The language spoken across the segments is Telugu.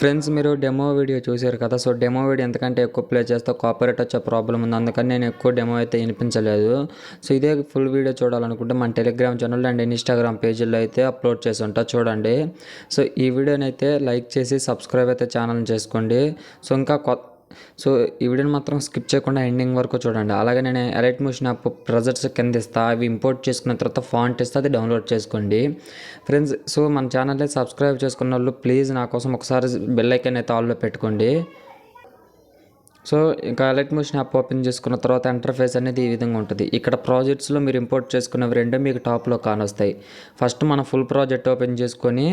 ఫ్రెండ్స్ మీరు డెమో వీడియో చూసారు కదా. సో డెమో వీడియో ఎంతకంటే ఎక్కువ ప్లే చేస్తే కాపీరైట్ వచ్చే ప్రాబ్లం ఉంది. అందుకని నేను ఎక్కువ డెమో అయితే వినిపించలేదు. సో ఇదే ఫుల్ వీడియో చూడాలనుకుంటే మన టెలిగ్రామ్ ఛానల్ అండ్ ఇన్స్టాగ్రామ్ పేజీల్లో అయితే అప్లోడ్ చేసి ఉంటా, చూడండి. సో ఈ వీడియోని అయితే లైక్ చేసి సబ్స్క్రైబ్ అయితే ఛానల్ని చేసుకోండి. సో ఈ వీడియోని మాత్రం స్కిప్ చేయకుండా ఎండింగ్ వరకు చూడండి. అలాగే నేను ఎలైట్ మోషన్ యాప్ ప్రెజెంట్స్ కింద ఇస్తా, అవి ఇంపోర్ట్ చేసుకున్న తర్వాత ఫాంట్ ఇస్తే అది డౌన్లోడ్ చేసుకోండి ఫ్రెండ్స్. సో మన ఛానల్ని సబ్స్క్రైబ్ చేసుకున్న వాళ్ళు ప్లీజ్ నా కోసం ఒకసారి బెల్ ఐకాన్ అయితే ఆల్లో పెట్టుకోండి. సో ఇంకా ఎలైట్ మోషన్ యాప్ ఓపెన్ చేసుకున్న తర్వాత ఇంటర్ఫేస్ అనేది ఈ విధంగా ఉంటుంది. ఇక్కడ ప్రాజెక్ట్స్లో మీరు ఇంపోర్ట్ చేసుకున్నవి రెండో మీకు టాప్లో కానొస్తాయి. ఫస్ట్ మన ఫుల్ ప్రాజెక్ట్ ఓపెన్ చేసుకొని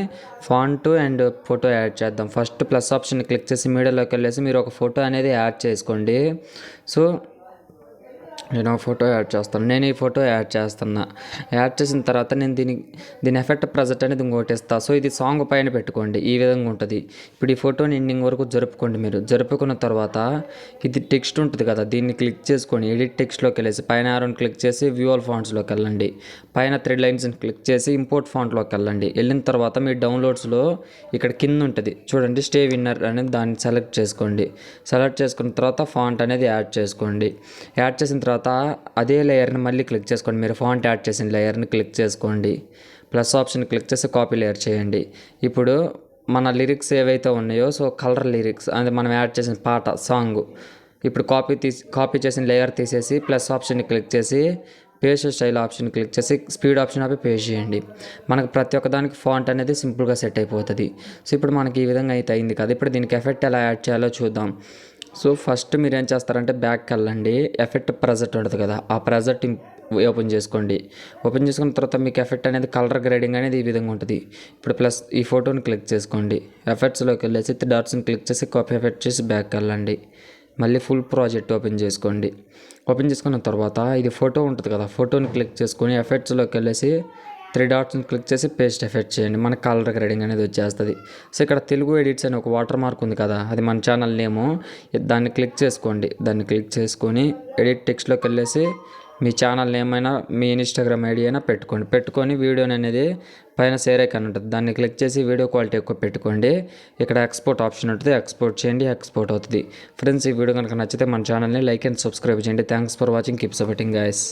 ఫాంట్ అండ్ ఫోటో యాడ్ చేద్దాం. ఫస్ట్ ప్లస్ ఆప్షన్ క్లిక్ చేసి మీడియాలోకి వెళ్ళేసి మీరు ఒక ఫోటో అనేది యాడ్ చేసుకోండి. సో నేను ఫోటో యాడ్ చేస్తాను. నేను ఈ ఫోటో యాడ్ చేస్తున్నా. యాడ్ చేసిన తర్వాత నేను దీని ఎఫెక్ట్ ప్రెజెంట్ అనేది ఇంకోటి ఇస్తాను. సో ఇది సాంగ్ పైన పెట్టుకోండి, ఈ విధంగా ఉంటుంది. ఇప్పుడు ఈ ఫోటోని ఎండింగ్ వరకు జరుపుకోండి. మీరు జరుపుకున్న తర్వాత ఇది టెక్స్ట్ ఉంటుంది కదా, దీన్ని క్లిక్ చేసుకొని ఎడిట్ టెక్స్ట్లోకి వెళ్ళేసి పైన ఆరోని క్లిక్ చేసి వ్యూ ఆల్ ఫాంట్స్లోకి వెళ్ళండి. పైన 3 లైన్స్ని క్లిక్ చేసి ఇంపోర్ట్ ఫాంట్లోకి వెళ్ళండి. వెళ్ళిన తర్వాత మీ డౌన్లోడ్స్లో ఇక్కడ కింద ఉంటుంది చూడండి, స్టే విన్నర్ అనేది దాన్ని సెలెక్ట్ చేసుకోండి. సెలెక్ట్ చేసుకున్న తర్వాత ఫాంట్ అనేది యాడ్ చేసుకోండి. యాడ్ చేసిన తర్వాత అదే లేయర్ని మళ్ళీ క్లిక్ చేసుకోండి. మీరు ఫాంట్ యాడ్ చేసిన లేయర్ని క్లిక్ చేసుకోండి. ప్లస్ ఆప్షన్ క్లిక్ చేసి కాపీ లేయర్ చేయండి. ఇప్పుడు మన లిరిక్స్ ఏవైతే ఉన్నాయో, సో కలర్ లిరిక్స్ అది మనం యాడ్ చేసిన పాట సాంగ్, ఇప్పుడు కాపీ చేసిన లేయర్ తీసేసి ప్లస్ ఆప్షన్ని క్లిక్ చేసి పేస్ట్ స్టైల్ ఆప్షన్ క్లిక్ చేసి స్పీడ్ ఆప్షన్ ఆపి పేస్ట్ చేయండి. మనకు ప్రతి ఒక్కదానికి ఫాంట్ అనేది సింపుల్గా సెట్ అయిపోతుంది. సో ఇప్పుడు మనకి ఈ విధంగా అయితే అయింది కదా. ఇప్పుడు దీనికి ఎఫెక్ట్ ఎలా యాడ్ చేయాలో చూద్దాం. సో ఫస్ట్ మీరు ఏం చేస్తారంటే బ్యాక్కి వెళ్ళండి. ఎఫెక్ట్ ప్రెజెంట్ ఉంటుంది కదా, ఆ ప్రెజెంట్ ఓపెన్ చేసుకోండి. ఓపెన్ చేసుకున్న తర్వాత మీకు ఎఫెక్ట్ అనేది కలర్ గ్రేడింగ్ అనేది ఈ విధంగా ఉంటుంది. ఇప్పుడు ప్లస్ ఈ ఫోటోని క్లిక్ చేసుకోండి. ఎఫెక్ట్స్లోకి వెళ్ళేసి 3 డాట్స్ని క్లిక్ చేసి కాపీ ఎఫెక్ట్ చేసి బ్యాక్కి వెళ్ళండి. మళ్ళీ ఫుల్ ప్రాజెక్ట్ ఓపెన్ చేసుకోండి. ఓపెన్ చేసుకున్న తర్వాత ఇది ఫోటో ఉంటుంది కదా, ఫోటోని క్లిక్ చేసుకొని ఎఫెక్ట్స్లోకి వెళ్ళేసి 3 డాట్స్ని క్లిక్ చేసి పేస్ట్ ఎఫెక్ట్ చేయండి. మన కలర్ గ్రేడింగ్ అనేది వచ్చేస్తుంది. సో ఇక్కడ తెలుగు ఎడిట్స్ అని ఒక వాటర్ మార్క్ ఉంది కదా, అది మన ఛానల్ నేము. దాన్ని క్లిక్ చేసుకోండి. దాన్ని క్లిక్ చేసుకొని ఎడిట్ టెక్స్ట్లోకి వెళ్ళేసి మీ ఛానల్ నేమ్ అయినా మీ ఇన్స్టాగ్రామ్ ఐడి అయినా పెట్టుకొని వీడియోని అనేది పైన షేర్ ఐకాన్ ఉంటుంది, దాన్ని క్లిక్ చేసి వీడియో క్వాలిటీ ఎక్కువ పెట్టుకోండి. ఇక్కడ ఎక్స్పోర్ట్ ఆప్షన్ ఉంటుంది, ఎక్స్పోర్ట్ చేయండి, ఎక్స్పోర్ట్ అవుతుంది. ఫ్రెండ్స్ ఈ వీడియో కనుక నచ్చితే మన ఛానల్ని లైక్ అండ్ సబ్స్క్రైబ్ చేయండి. Thanks for watching, keep supporting guys.